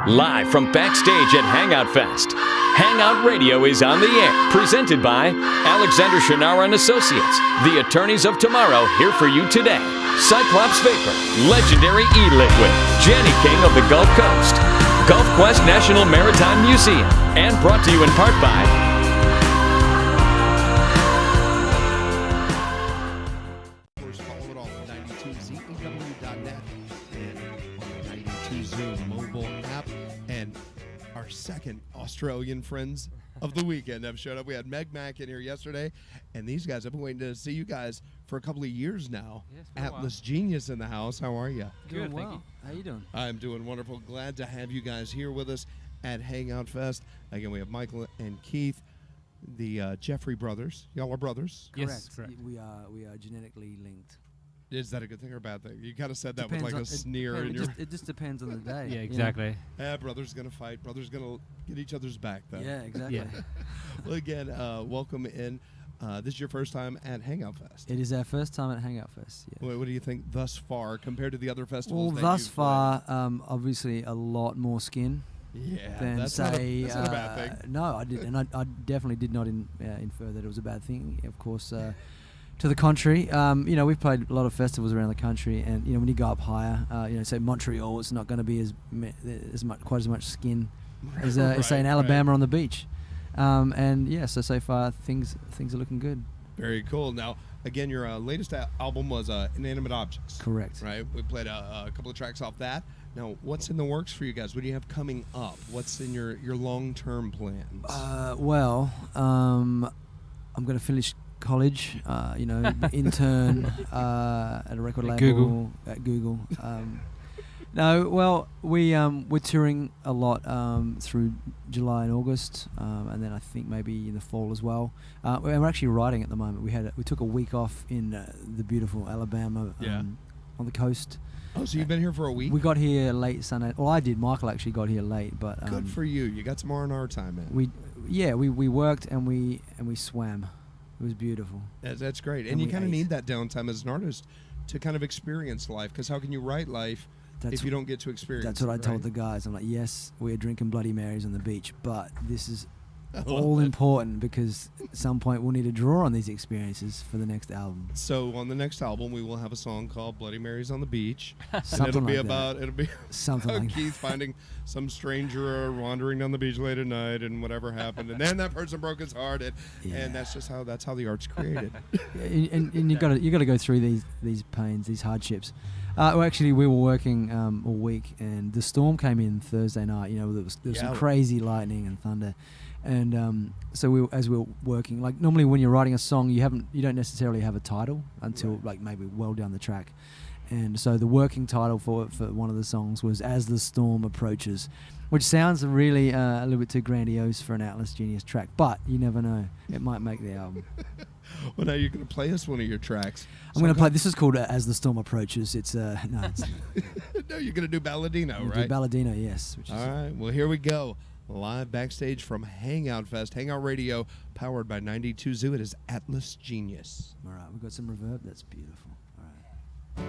Live from Backstage at Hangout Fest, Hangout Radio is on the air. Presented by Alexander Shinara and Associates, the attorneys of tomorrow, here for you today. Cyclops Vapor, Legendary E-Liquid, Jenny King of the Gulf Coast, Gulf Quest National Maritime Museum, and brought to you in part by Follow it all at 92zew.net and on the 92 Zoom mobile app. And our second Australian friends of the weekend have showed up. We had Meg Mack in here yesterday, and these guys, I've been waiting to see you guys for a couple of years now. Yeah, Atlas Genius in the house. How are you? Good, well. thank you. How you doing? I'm doing wonderful. Glad to have you guys here with us at Hangout Fest. Again, we have Michael and Keith, the Jeffrey brothers. Y'all are brothers. Yes, correct. We are genetically linked. Is that a good thing or a bad thing? You kind of said that Depends with like on- a sneer in it your... it just depends on the day. Yeah, you know? exactly. Brother's going to fight. Brother's going to get each other's back, though. Yeah, exactly. Yeah. Well, again, welcome in. This is your first time at Hangout Fest. It is our first time at Hangout Fest. Yeah. What do you think thus far compared to the other festivals? Well, that thus you've far, obviously a lot more skin played? Yeah, than that's say. not a bad thing. No, I did, and I definitely did not infer that it was a bad thing. Of course, to the contrary, we've played a lot of festivals around the country, and when you go up higher, say Montreal, it's not going to be quite as much skin as say in Alabama on the beach. So far things are looking good. Very cool. Now, again, your latest album was Inanimate Objects. Correct. Right? We played a couple of tracks off that. Now, what's in the works for you guys? What do you have coming up? What's in your long-term plans? I'm going to finish college, intern at a record label at Google. We're touring a lot through July and August, and then I think maybe in the fall as well. We're actually writing at the moment. We took a week off in the beautiful Alabama on the coast. Oh, so you've been here for a week? We got here late Sunday. Well, I did. Michael actually got here late, but good for you. You got some R&R time in. We worked and we swam. It was beautiful. That's great. And And you we kind of ate. need that downtime as an artist to kind of experience life, because how can you write life if you don't get to experience That's what I it, told right? the guys. I'm like, yes, we're drinking Bloody Marys on the beach, but this is all important because at some point we'll need to draw on these experiences for the next album. So on the next album, we will have a song called Bloody Marys on the Beach. Something and like it'll be Something about like Keith finding some stranger wandering down the beach late at night and whatever happened. And then that person broke his heart. And that's just how the art's created. and you got to go through these pains, these hardships. Actually, we were working all week, and the storm came in Thursday night. There was some crazy lightning and thunder, and so as we were working, like normally when you're writing a song, you don't necessarily have a title until like maybe well down the track, and so the working title for one of the songs was "As the Storm Approaches," which sounds really a little bit too grandiose for an Atlas Genius track, but you never know, it might make the album. Well, now you're going to play us one of your tracks. I'm going to play. This is called "As the Storm Approaches." It's no, you're going to do Balladino, right? Do Balladino, yes. Which is All right. Well, here we go. Live backstage from Hangout Fest, Hangout Radio, powered by 92 Zoo. It is Atlas Genius. All right, we've got some reverb. That's beautiful. All right.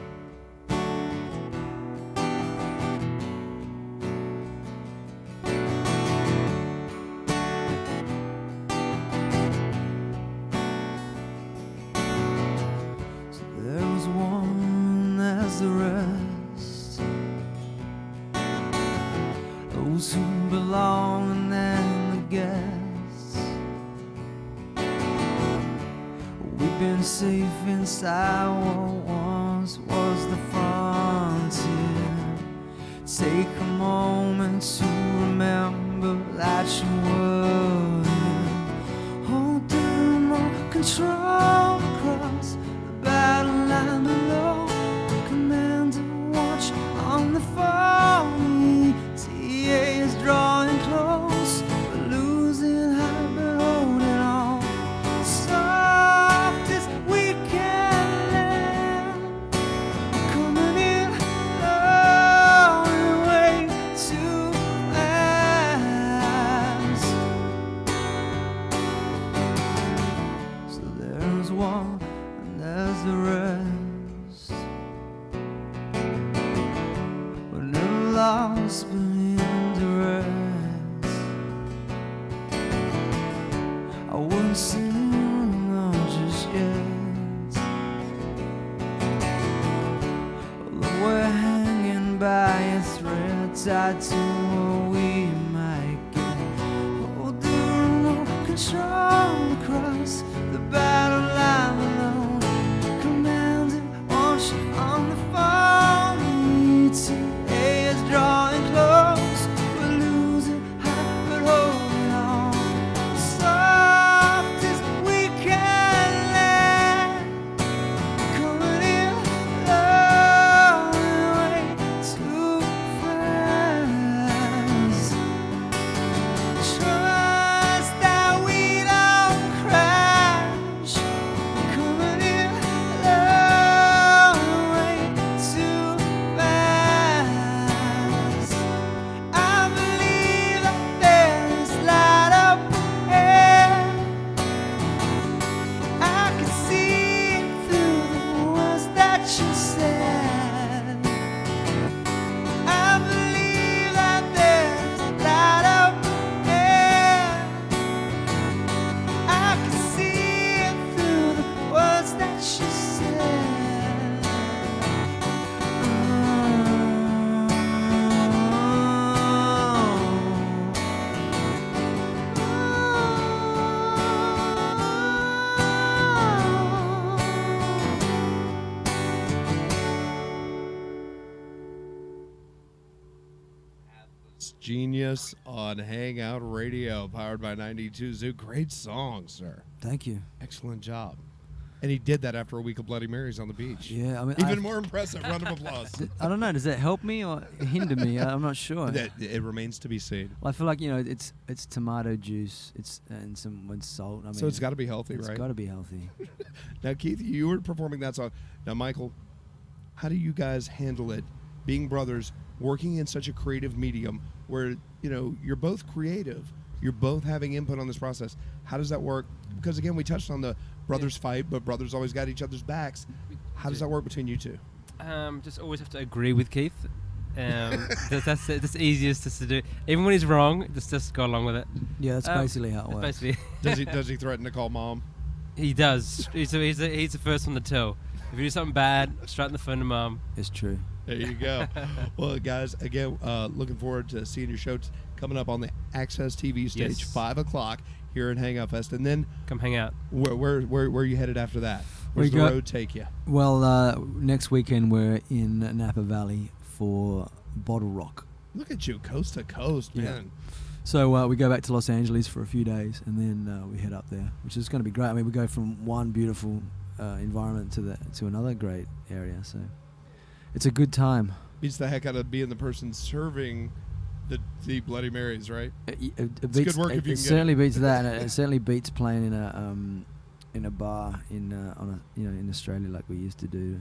There was one as the rest, those who belong and the guests. We've been safe inside what once was the frontier. Take a moment to remember that you were here. Holding more control across the battle line below. Commander, watch on the phone. ETA is drawing close. We're losing heart but holding on. Soft as we can land. Coming in low and way too fast. So there tied to what we might get. Holding no control across the battle line alone. Commander, won't you on the phone? ETA is drawing close. We're losing heart, but holding on. Soft as we can land. Coming in low and way too fast. Trust that we don't crash. Coming in low and way too fast. I believe that there is light up ahead. I can see it through the words that you said. I believe that there's light up ahead. I can see it through the words that you said. Genius on Hangout Radio, powered by 92 Zoo. Great song, sir. Thank you. Excellent job. And he did that after a week of Bloody Marys on the beach. Yeah, I mean, Even more impressive. Round of applause. I don't know. Does that help me or hinder me? I'm not sure. It remains to be seen. Well, I feel like it's tomato juice. And some with salt. I mean, So it's got to be healthy, it's right? got to be healthy. Now, Keith, you were performing that song. Now, Michael, how do you guys handle it, being brothers, working in such a creative medium where, you're both creative, you're both having input on this process? How does that work? Because, again, we touched on the brothers fight, but brothers always got each other's backs. How does that work between you two? Just always have to agree with Keith. That's the easiest to do. Even when he's wrong, just go along with it. Yeah, that's basically how it works. Basically, Does he threaten to call mom? he does. He's the first one to tell. If you do something bad, straight in the phone to mom. It's true. There you go. Well, guys, again, looking forward to seeing your show coming up on the Access TV stage, Yes. 5 o'clock here in Hangout Fest. And then Come hang out. where are you headed after that? Where's the road take you? Well, next weekend we're in Napa Valley for Bottle Rock. Look at you, coast to coast, Yeah. man. So we go back to Los Angeles for a few days, and then we head up there, which is going to be great. I mean, we go from one beautiful environment to another great area. So it's a good time. Beats the heck out of being the person serving the Bloody Marys, right? It good work if you can get certainly beats that, and it certainly beats playing in a bar in Australia like we used to do.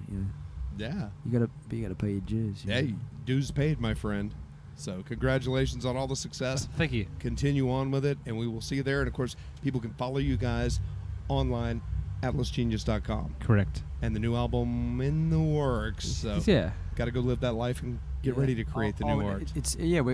Yeah. You gotta pay your dues. you Hey, know. dues paid, my friend. So congratulations on all the success. Thank you. Continue on with it, and we will see you there. And, of course, people can follow you guys online, atlasgenius.com. Correct. And the new album in the works. So Yeah. got to go live that life and get ready to create the new art.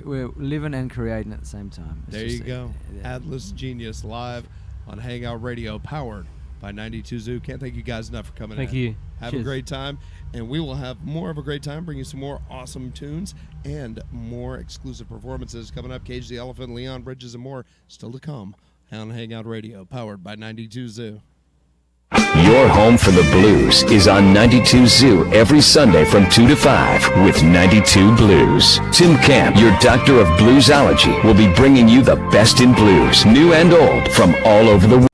We're living and creating at the same time. It's There just you go. Atlas Genius live on Hangout Radio, powered by 92 Zoo. Can't thank you guys enough for coming Thank in. you. Have Cheers. a great time, and we will have more of a great time, bring you some more awesome tunes and more exclusive performances coming up. Cage the Elephant, Leon Bridges, and more still to come on Hangout Radio, powered by 92 Zoo. Your home for the blues is on 92 Zoo every Sunday from 2 to 5 with 92 Blues. Tim Camp, your doctor of bluesology, will be bringing you the best in blues, new and old, from all over the world.